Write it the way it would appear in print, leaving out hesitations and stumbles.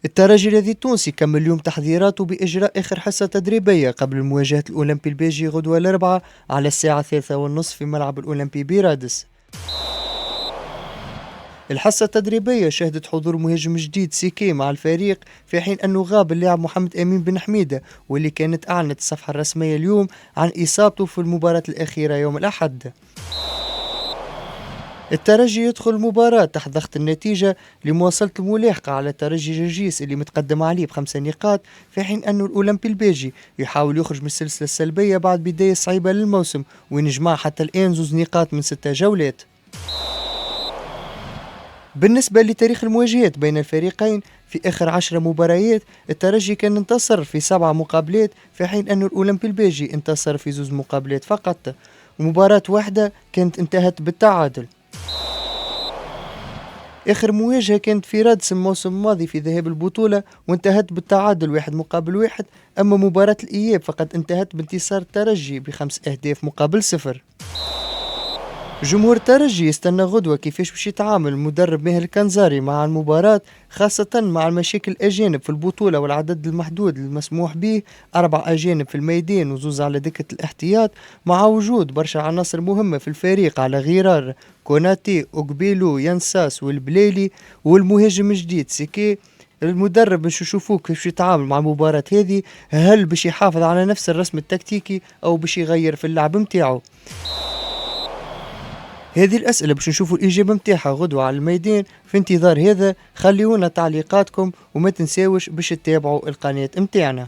الترجي الذي التونسي كمل اليوم تحضيراته بإجراء آخر حصة تدريبية قبل مواجهة الأولمبي البيجي غدوة الأربعاء على الساعة 3:30 في ملعب الأولمبي برادس. الحصة التدريبية شهدت حضور مهاجم جديد سيكي مع الفريق، في حين أنه غاب اللاعب محمد أمين بن حميدة، واللي كانت أعلنت الصفحة الرسمية اليوم عن إصابته في المباراة الأخيرة يوم الأحد. الترجي يدخل المباراة تحت ضغط النتيجة لمواصلة الملاحقة على ترجي جرجيس اللي متقدم عليه ب5 نقاط، في حين أنه الأولمبي البيجي يحاول يخرج من السلسلة السلبية بعد بداية صعيبة للموسم، وينجمع حتى الآن 2 نقاط من 6 جولات. بالنسبة لتاريخ المواجهات بين الفريقين في آخر 10 مباريات، الترجي كان انتصر في 7 مقابلات، في حين أن الأولمبي البيجي انتصر في 2 مقابلات فقط، ومباراة واحدة كانت انتهت بالتعادل. آخر مواجهة كانت في رادس الموسم الماضي في ذهاب البطولة وانتهت بالتعادل 1-1، أما مباراة الإياب فقد انتهت بانتصار الترجي ب5 أهداف مقابل 0. جمهور الترجي يستنى غدوة كيفاش باش يتعامل المدرب ماهر الكنزاري مع المباراة، خاصة مع المشاكل الأجانب في البطولة والعدد المحدود المسموح به، 4 أجانب في الميدان و2 على دكة الاحتياط، مع وجود برشا عناصر مهمة في الفريق على غرار كوناتي وقبيلو ينساس والبليلي والمهاجم الجديد سيكي. المدرب باش يشوفوه كيف يتعامل مع المباراة هذه، هل باش يحافظ على نفس الرسم التكتيكي أو باش يغير في اللعب متاعه؟ هذه الأسئلة باش نشوفوا الإجابة متاعها غدوة على الميدان. في انتظار هذا خليونا تعليقاتكم وما تنساوش باش تتابعوا القناة متاعنا.